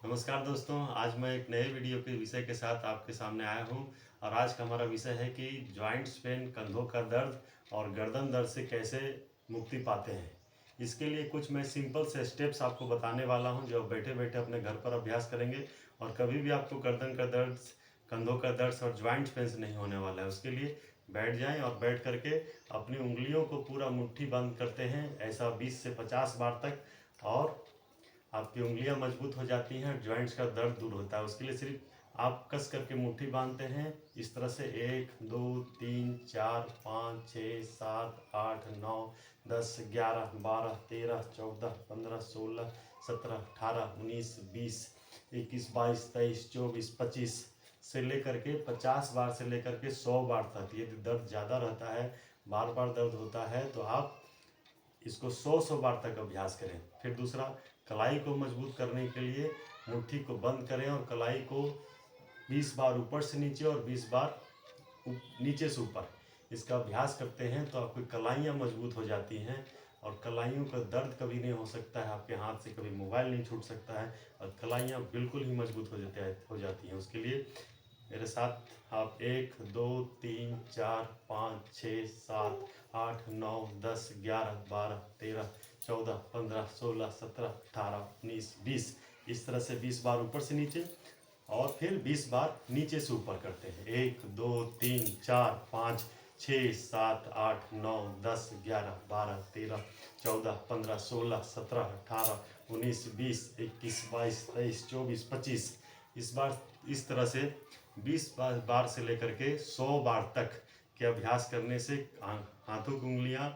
नमस्कार दोस्तों, आज मैं एक नए वीडियो के विषय के साथ आपके सामने आया हूं और आज का हमारा विषय है कि जॉइंट्स पेन, कंधों का दर्द और गर्दन दर्द से कैसे मुक्ति पाते हैं। इसके लिए कुछ मैं सिंपल से स्टेप्स आपको बताने वाला हूं जो बैठे बैठे अपने घर पर अभ्यास करेंगे और कभी भी आपको गर्दन का दर्द, कंधों का दर्द और जॉइंट्स पेन नहीं होने वाला है। उसके लिए बैठ जाएं और बैठ करके अपनी उंगलियों को पूरा मुट्ठी बंद करते हैं, ऐसा 20 से 50 बार तक, और आपकी उंगलियां मजबूत हो जाती हैं, जॉइंट्स का दर्द दूर होता है। उसके लिए सिर्फ आप कस करके मुट्ठी बांधते हैं इस तरह से 1 2 3 4 5 6 7 8 9 10 11 12 13 14 15 16 17 18 19 20 21 22 23 24 25 से लेकर के 50 बार से लेकर के 100 बार तक। यदि दर्द ज़्यादा रहता है, बार बार दर्द होता है, तो आप इसको 100 बार तक अभ्यास करें। फिर दूसरा, कलाई को मजबूत करने के लिए मुट्ठी को बंद करें और कलाई को 20 बार ऊपर से नीचे और 20 बार नीचे से ऊपर इसका अभ्यास करते हैं तो आपकी कलाइयाँ मजबूत हो जाती हैं और कलाइयों का दर्द कभी नहीं हो सकता है। आपके हाथ से कभी मोबाइल नहीं छूट सकता है और कलाइयाँ बिल्कुल ही मजबूत हो जाती हैं। उसके लिए मेरे साथ आप 1 2 3 4 5 6 7 8 9 10 11 12 13 14 15 16 17 18 19 20 इस तरह से 20 बार ऊपर से नीचे और फिर 20 बार नीचे से ऊपर करते हैं। 1 2 3 4 5 6 7 8 9 10 11 12 13 14 15 16 17 18 19 20 21 22 23 24 25 इस बार इस तरह से 20 बार से लेकर के 100 बार तक के अभ्यास करने से हाथों की उंगलियां,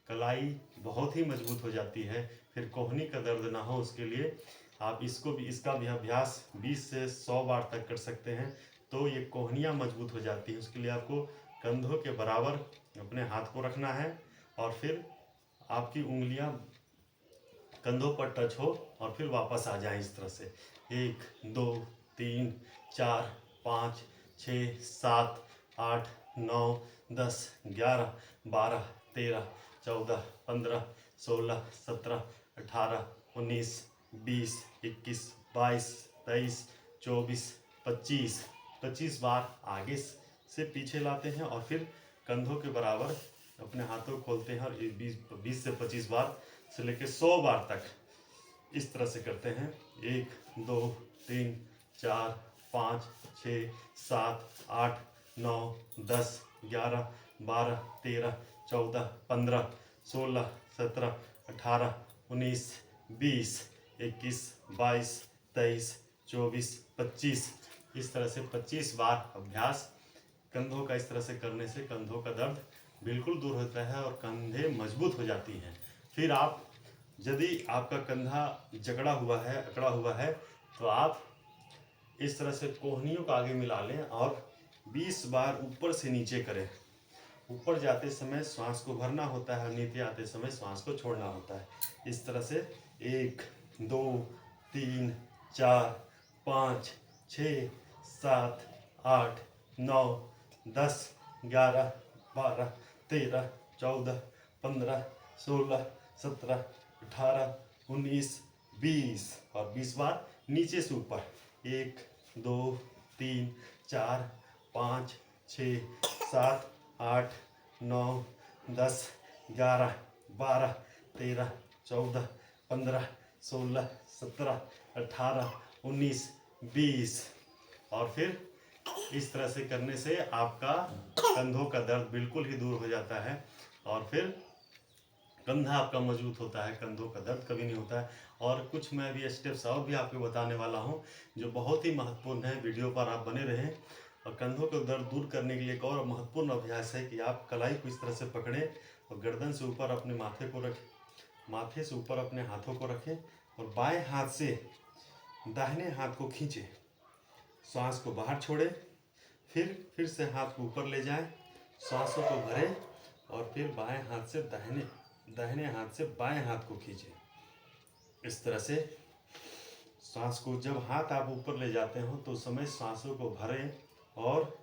कलाई बहुत ही मजबूत हो जाती है। फिर कोहनी का दर्द ना हो उसके लिए आप इसका भी अभ्यास 20 से 100 बार तक कर सकते हैं, तो ये कोहनियाँ मजबूत हो जाती है। उसके लिए आपको कंधों के बराबर अपने हाथ को रखना है और फिर आपकी उंगलियां कंधों पर टच हो और फिर वापस आ जाए इस तरह से। 1 2 3 4 5 6 7 8 9 10 11 12 13 14 15 16 17 18 19 20 21 22 23 24 25 बार आगे से पीछे लाते हैं और फिर कंधों के बराबर अपने हाथों को खोलते हैं और 20 से 25 बार से लेकर 100 बार तक इस तरह से करते हैं। 1 2 3 4 5 6 7 8 9 10 11 12 13 14 15 16 17 18 19 20 21 22 23 24 25 इस तरह से 25 बार अभ्यास कंधों का इस तरह से करने से कंधों का दर्द बिल्कुल दूर होता है और कंधे मजबूत हो जाती हैं। फिर आप, यदि आपका कंधा जकड़ा हुआ है, अकड़ा हुआ है, तो आप इस तरह से कोहनियों को आगे मिला लें और 20 बार ऊपर से नीचे करें। ऊपर जाते समय श्वास को भरना होता है और नीचे आते समय श्वास को छोड़ना होता है। इस तरह से 1 2 3 4 5 6 7 8 9 10 11 12 13 14 15 16 17 18 19 20 और 20 बार नीचे से ऊपर। 1 2 3 4 5 6 7 8 9 10 11 12 13 14 15 16 17 18 19 20 और फिर इस तरह से करने से आपका कंधों का दर्द बिल्कुल ही दूर हो जाता है और फिर कंधा आपका मजबूत होता है, कंधों का दर्द कभी नहीं होता है। और कुछ मैं भी स्टेप्स और भी आपको बताने वाला हूँ जो बहुत ही महत्वपूर्ण है। वीडियो पर आप बने रहें। और कंधों का दर्द दूर करने के लिए एक और महत्वपूर्ण अभ्यास है कि आप कलाई को इस तरह से पकड़ें और गर्दन से ऊपर अपने माथे को रखें, माथे से ऊपर अपने हाथों को रखें और बाएं हाथ से दाहिने हाथ को खींचें, श्वास को बाहर छोड़ें, फिर से हाथ को ऊपर ले जाएं, श्वासों को भरें और फिर बाएं हाथ से दाहिने हाथ से बाएं हाथ को खींचें। इस तरह से सांस को, जब हाथ आप ऊपर ले जाते हो तो उस समय सांसों को भरें और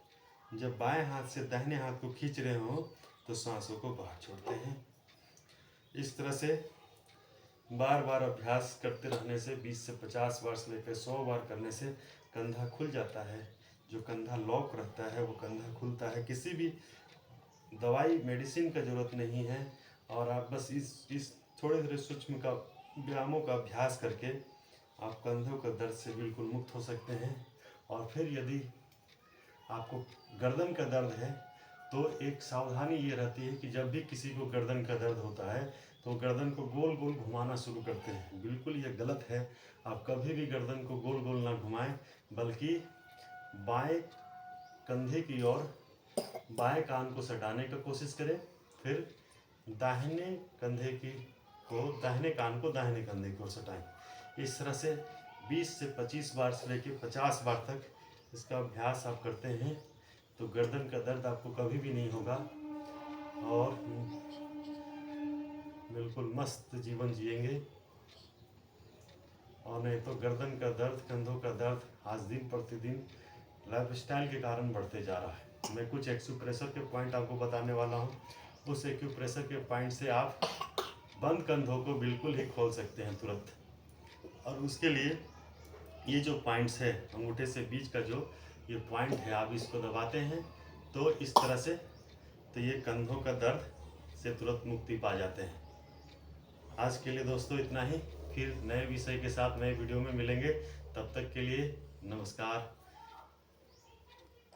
जब बाएं हाथ से दाहिने हाथ को खींच रहे हो तो सांसों को बाहर छोड़ते हैं। इस तरह से बार बार अभ्यास करते रहने से 20 से 50 बार से लेकर 100 बार करने से कंधा खुल जाता है। जो कंधा लॉक रहता है वो कंधा खुलता है। किसी भी दवाई मेडिसिन का ज़रूरत नहीं है, और आप बस इस थोड़े थोड़े सूक्ष्म का व्यायामों का अभ्यास करके आप कंधों का दर्द से बिल्कुल मुक्त हो सकते हैं। और फिर यदि आपको गर्दन का दर्द है तो एक सावधानी ये रहती है कि जब भी किसी को गर्दन का दर्द होता है तो गर्दन को गोल गोल घुमाना शुरू करते हैं। बिल्कुल ये गलत है। आप कभी भी गर्दन को गोल गोल ना घुमाएं, बल्कि बाएं कंधे की ओर बाएं कान को सटाने का कोशिश करें। फिर दाहिने कान को दाहिने कंधे की ओर सटाएं। इस तरह से 20 से 25 बार से लेकर 50 बार तक इसका अभ्यास आप करते हैं तो गर्दन का दर्द आपको कभी भी नहीं होगा, और बिल्कुल मस्त जीवन जिएंगे। और नहीं तो गर्दन का दर्द, कंधों का दर्द आज दिन प्रतिदिन लाइफस्टाइल के कारण बढ़ते जा रहा है। मैं कुछ एक्यूप्रेशर के पॉइंट आपको बताने वाला हूँ। उस एक्यूप्रेशर के पॉइंट से आप बंद कंधों को बिल्कुल ही खोल सकते हैं तुरंत। और उसके लिए ये जो पॉइंट्स है अंगूठे से बीच का जो ये पॉइंट है, आप इसको दबाते हैं तो इस तरह से, तो ये कंधों का दर्द से तुरंत मुक्ति पा जाते हैं। आज के लिए दोस्तों इतना ही। फिर नए विषय के साथ नए वीडियो में मिलेंगे। तब तक के लिए नमस्कार।